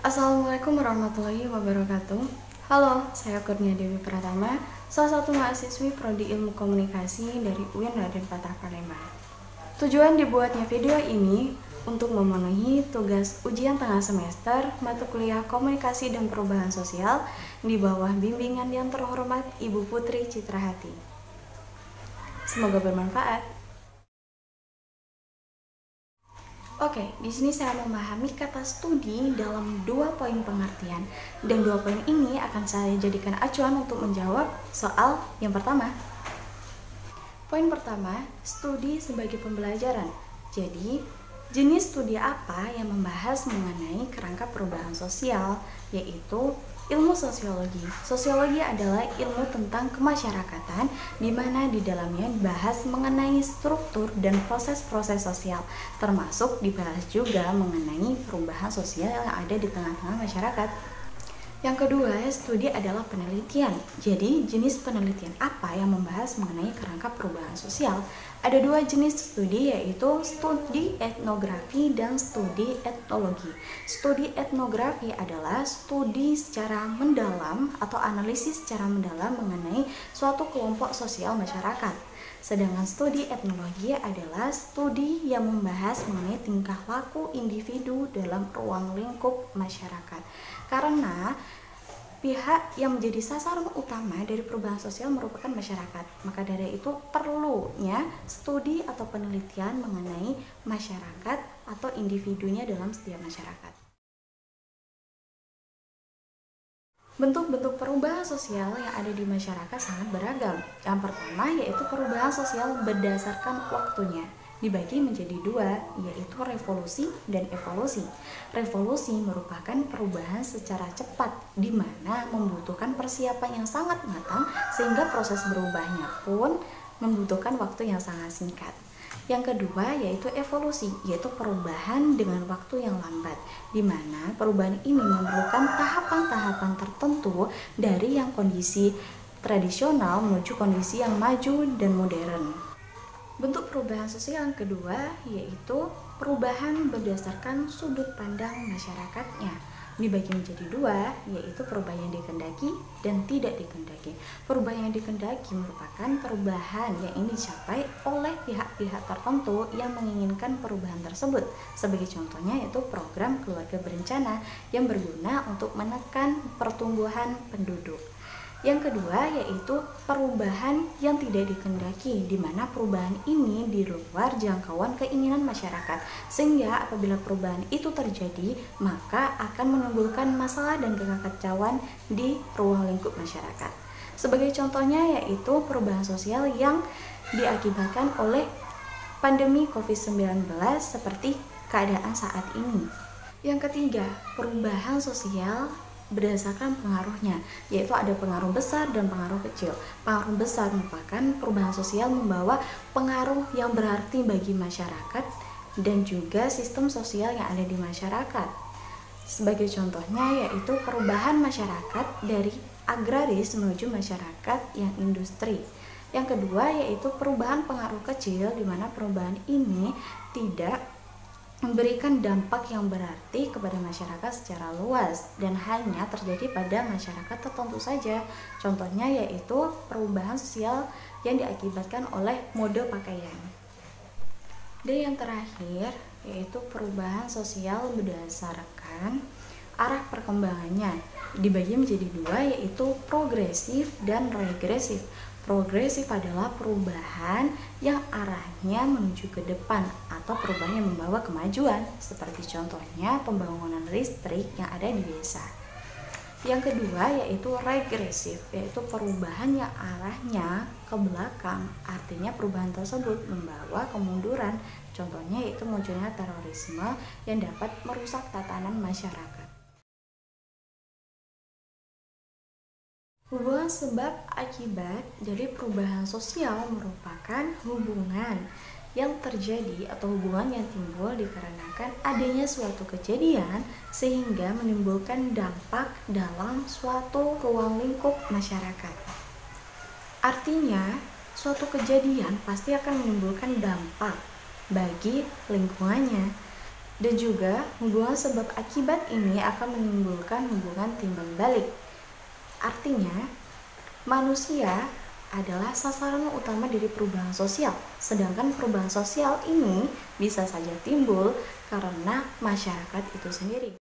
Assalamualaikum warahmatullahi wabarakatuh. Halo, saya Kurnia Dewi Pratama, salah satu mahasiswi Prodi Ilmu Komunikasi dari UIN Raden Fatah Palembang. Tujuan dibuatnya video ini untuk memenuhi tugas ujian tengah semester mata kuliah Komunikasi dan Perubahan Sosial di bawah bimbingan yang terhormat Ibu Putri Citrahati. Semoga bermanfaat. Oke, di sini saya memahami kata studi dalam 2 poin pengertian, dan 2 poin ini akan saya jadikan acuan untuk menjawab soal yang pertama. Poin pertama, studi sebagai pembelajaran. Jadi, jenis studi apa yang membahas mengenai kerangka perubahan sosial, yaitu ilmu sosiologi. Sosiologi adalah ilmu tentang kemasyarakatan, di mana di dalamnya dibahas mengenai struktur dan proses-proses sosial, termasuk dibahas juga mengenai perubahan sosial yang ada di tengah-tengah masyarakat. Yang kedua, studi adalah penelitian. Jadi, jenis penelitian apa yang membahas mengenai kerangka perubahan sosial? Ada 2 jenis studi, yaitu studi etnografi dan studi etnologi. Studi etnografi adalah studi secara mendalam atau analisis secara mendalam mengenai suatu kelompok sosial masyarakat. Sedangkan studi etnologi adalah studi yang membahas mengenai tingkah laku individu dalam ruang lingkup masyarakat. Karena pihak yang menjadi sasaran utama dari perubahan sosial merupakan masyarakat. Maka dari itu perlunya studi atau penelitian mengenai masyarakat atau individunya dalam setiap masyarakat. Bentuk-bentuk perubahan sosial yang ada di masyarakat sangat beragam. Yang pertama yaitu perubahan sosial berdasarkan waktunya, dibagi menjadi 2, yaitu revolusi dan evolusi. Revolusi merupakan perubahan secara cepat, di mana membutuhkan persiapan yang sangat matang sehingga proses berubahnya pun membutuhkan waktu yang sangat singkat. Yang kedua yaitu evolusi, yaitu perubahan dengan waktu yang lambat, di mana perubahan ini memerlukan tahapan-tahapan tertentu dari yang kondisi tradisional menuju kondisi yang maju dan modern. Bentuk perubahan sosial yang kedua yaitu perubahan berdasarkan sudut pandang masyarakatnya, dibagi menjadi 2, yaitu perubahan yang dikehendaki dan tidak dikehendaki. Perubahan yang dikehendaki merupakan perubahan yang ingin dicapai oleh pihak-pihak tertentu yang menginginkan perubahan tersebut. Sebagai contohnya yaitu program keluarga berencana yang berguna untuk menekan pertumbuhan penduduk. Yang kedua yaitu perubahan yang tidak dikehendaki, di mana perubahan ini di luar jangkauan keinginan masyarakat, sehingga apabila perubahan itu terjadi maka akan menimbulkan masalah dan kekacauan di ruang lingkup masyarakat. Sebagai contohnya yaitu perubahan sosial yang diakibatkan oleh pandemi COVID-19 seperti keadaan saat ini. Yang ketiga, perubahan sosial berdasarkan pengaruhnya, yaitu ada pengaruh besar dan pengaruh kecil. Pengaruh besar merupakan perubahan sosial membawa pengaruh yang berarti bagi masyarakat dan juga sistem sosial yang ada di masyarakat. Sebagai contohnya yaitu perubahan masyarakat dari agraris menuju masyarakat yang industri. Yang kedua yaitu perubahan pengaruh kecil, di mana perubahan ini tidak memberikan dampak yang berarti kepada masyarakat secara luas dan hanya terjadi pada masyarakat tertentu saja. Contohnya yaitu perubahan sosial yang diakibatkan oleh mode pakaian. Dan yang terakhir yaitu perubahan sosial berdasarkan arah perkembangannya, dibagi menjadi 2, yaitu progresif dan regresif. Progresif adalah perubahan yang arahnya menuju ke depan atau perubahan yang membawa kemajuan, seperti contohnya pembangunan listrik yang ada di desa. Yang kedua yaitu regresif, yaitu perubahan yang arahnya ke belakang, artinya perubahan tersebut membawa kemunduran, contohnya yaitu munculnya terorisme yang dapat merusak tatanan masyarakat. Hubungan sebab akibat dari perubahan sosial merupakan hubungan yang terjadi atau hubungan yang timbul dikarenakan adanya suatu kejadian sehingga menimbulkan dampak dalam suatu ruang lingkup masyarakat. Artinya, suatu kejadian pasti akan menimbulkan dampak bagi lingkungannya. Dan juga hubungan sebab akibat ini akan menimbulkan hubungan timbal balik. Artinya, manusia adalah sasaran utama dari perubahan sosial, sedangkan perubahan sosial ini bisa saja timbul karena masyarakat itu sendiri.